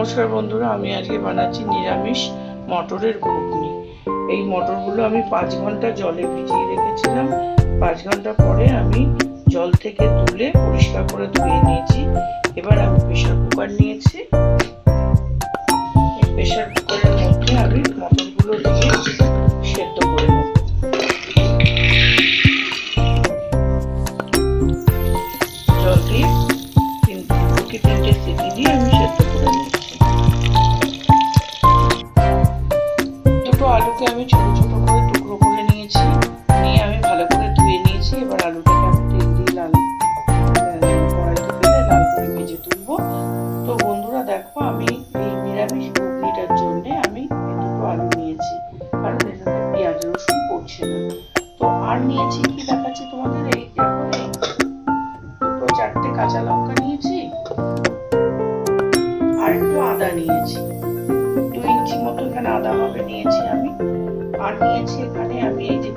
নমস্কার বন্ধুরা, আমি আজকে বানাচ্ছি নিরামিষ মটরের ঘুগনি। এই মটরগুলো আমি 5 ঘন্টা জলে ভিজিয়ে রেখেছিলাম। 5 ঘন্টা পরে আমি জল থেকে তুলে পরিষ্কার করে ধুয়ে নিয়েছি। এবার আমি প্রেসার কুকার নিয়েছি। এই প্রেসার কুকারের মধ্যে আমি মটরগুলো দিয়ে সেদ্ধ করে নেব। জল দিয়ে 3-4 সিটি দিয়ে আমি সেদ্ধ করে নিচ্ছি। দুটো আলুকে আমি ছোট ছোট করে টুকরো করে নিয়েছি, নিয়ে আমি ভালো করে ধুয়ে নিয়েছি। এবার আলুটাকে আমি তেল দিয়ে কড়াইতে ফেলে লাল করে ভেজে তুলবো। তো বন্ধুরা দেখো, আমি এই নিরামিষ ঘুগনিটার জন্য আমি দুটো আলু নিয়েছি, কারণ এটাতে পেঁয়াজ রসুন পড়ছে না। তো আর নিয়েছি কি দেখাচ্ছি তোমাদের। এই দেখো, এই দুটো 4টে কাঁচা লঙ্কা নিয়েছি, আর একটু আদা নিয়েছি, 2 ইঞ্চি মতো এখানে আদা হবে নিয়েছি আমি। আর নিয়েছি এখানে আমি এই যে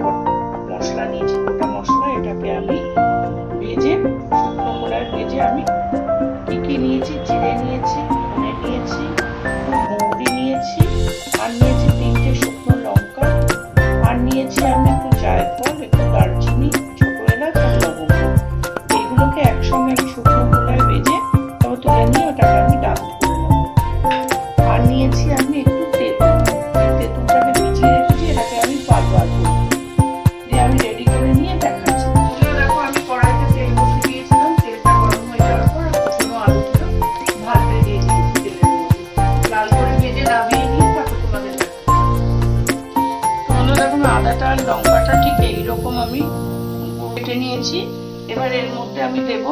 মশলা নিয়েছি, গোটা মশলা। এটাকে আমি ভেজে শুকনো খোলায় ভেজে আমি কি নিয়েছি, জিরে নিয়েছি, ধনে নিয়েছি, মৌরি নিয়েছি, আর নিয়েছি 3টে শুকনো লঙ্কা, আর নিয়েছি আমি একটু জায়ফল, একটু দারচিনি, ছোট এলাচ আর লবঙ্গ। এইগুলোকে একসঙ্গে আমি শুকনো খোলায় ভেজে তবে তুলে নিয়ে ওটাকে আমি ডাল করে নেব। আর নিয়েছি আমি একটু তেঁতুল, তেঁতুলটাকে ভিজিয়ে রেখেছি, এটাকে আমি পাতলা করব। দিয়ে আমি রেডি করে নিয়ে দেখাচ্ছি। দেখো, আমি কড়াইতে তেল বসিয়ে দিয়েছিলাম। তেলটা গরম হয়ে যাওয়ার পর শুকনো আলুগুলো ভাজতে দিয়ে দিয়েছি তেলের মধ্যে, লাল করে ভেজে নামিয়ে নিয়ে তারপর তোমাদের দেখাচ্ছি। দেখো, আদাটা আর লঙ্কাটা ঠিক এইরকম আমি কেটে নিয়েছি। এবার এর মধ্যে আমি দেব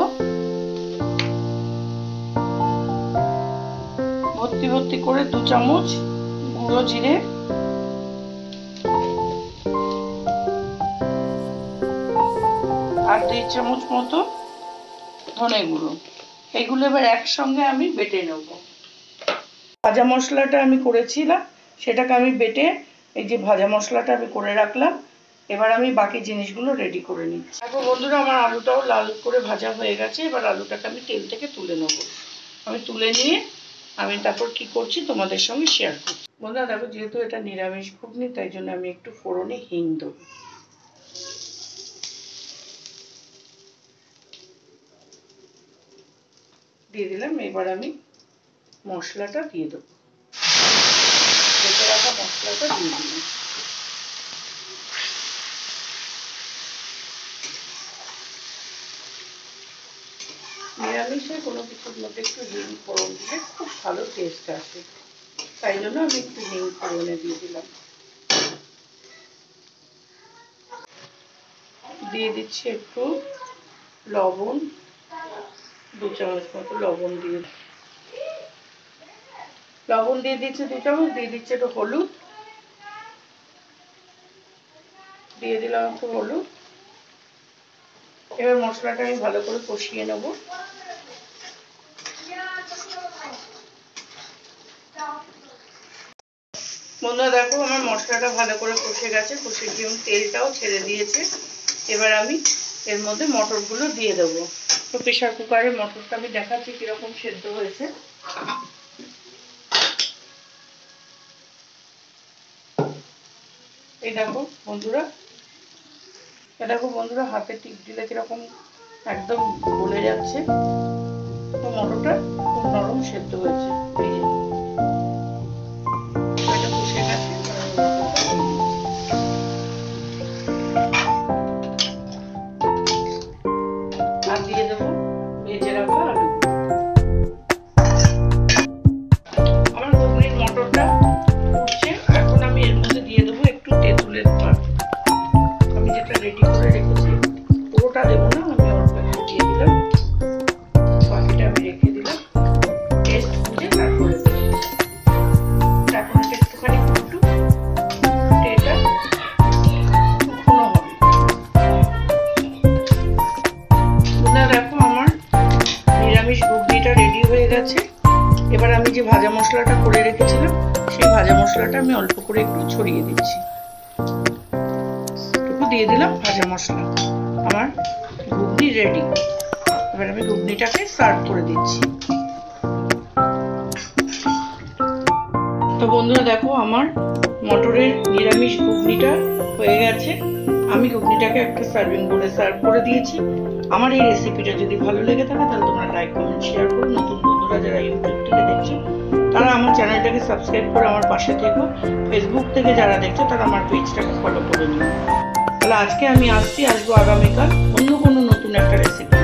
ভর্তি করে 2 চামচ গুঁড়ো জিরে, আর 2 চামচ মতো ধনে গুঁড়ো। এইগুলো এবার একসঙ্গে আমি বেটে নেব। ভাজা মশলাটা আমি করেছিলাম, সেটাকে আমি বেটে এই যে ভাজা মশলাটা আমি করে রাখলাম। এবার আমি বাকি জিনিসগুলো রেডি করে নিচ্ছি। দেখো বন্ধুরা, আমার আলুটাও লাল করে ভাজা হয়ে গেছে। এবার আলুটাকে আমি তেল থেকে তুলে নেব। আমি তুলে নিয়ে আমি তারপর কি করছি তোমাদের সঙ্গে শেয়ার করছি। বন্ধুরা দেখো, যেহেতু এটা নিরামিষ ঘুগনি, তাই জন্য আমি একটু ফোড়নে হিং দেবো। দিয়ে দিলাম। এবার আমি মশলাটা দিয়ে দেবো, বেটে রাখা মশলাটা দিয়ে দিলাম। নিরামিষে কোনো কিছুর মধ্যে একটু হিং ফোড়ন দিলে খুব ভালো টেস্ট আসে, তাই জন্য আমি একটু হিং ফোড়নে দিয়ে দিলাম। দিয়ে দিচ্ছি একটু লবণ, 2 চামচ মতো লবণ দিয়ে দিচ্ছি 2 চামচ। দিয়ে দিচ্ছি একটু হলুদ, দিয়ে দিলাম একটু হলুদ। এবার মশলাটা আমি ভালো করে কষিয়ে নেব। বন্ধুরা দেখো, আমার মশলাটা ভালো করে কষে গেছে, কষে গিয়ে তেলটাও ছেড়ে দিয়েছে। এবার আমি এর মধ্যে মটরগুলো দিয়ে দেবো। তো প্রেসার কুকারে মটরটা আমি দেখাচ্ছি কিরকম সেদ্ধ হয়েছে। এই দেখো বন্ধুরা, হাতে টিপ দিলে কিরকম একদম গলে যাচ্ছে। তো মটরটা খুব নরম সেদ্ধ হয়েছে। এই যে এটা কষে গেছে। আর দিয়ে দেবো ভেজে রাখা আলু। আমার ঘুগনির মটরটা ফুটছে। এখন আমি এর মধ্যে দিয়ে দেবো একটু তেঁতুলের পাতা। আমি যেটা রেডি করে রেখেছি, পুরোটা দেবো না, আমি অল্প একটু দিয়ে দিলাম, বাকিটা আমি রেখে দিলাম। টেস্ট বুঝে তারপরে এখন এটা একটুখানি ফুটুক, এটা শুকনো হবে। দেখো, আমার নিরামিষ ঘুগনিটা রেডি হয়ে গেছে। এবার আমি যে ভাজা মশলাটা করে রেখেছিলাম, সেই ভাজা মশলাটা আমি অল্প করে একটু ছড়িয়ে দিচ্ছি। একটু দিয়ে দিলাম ভাজা মশলা। আমার ঘুগনি রেডি। এবার আমি ঘুগনিটাকে সার্ভ করে দিচ্ছি। তো বন্ধুরা দেখো আমার মটরের নিরামিষ ঘুগনিটা হয়ে গেছে। আমি ঘুগনিটাকে একটা সার্ভিং বোর্ডে সার্ভ করে দিয়েছি। আমার এই রেসিপিটা যদি ভালো লেগে থাকে তাহলে তোমরা লাইক কমেন্ট শেয়ার করো। নতুন বন্ধুরা যারা ইউটিউব থেকে দেখছো তারা আমার চ্যানেলটাকে সাবস্ক্রাইব করে আমার পাশে থেকো। ফেসবুক থেকে যারা দেখছো তারা আমার পেজটাকে ফলো করে নিও। তাহলে আজকে আমি আসবো আগামীকাল অন্য কোনো নতুন একটা রেসিপি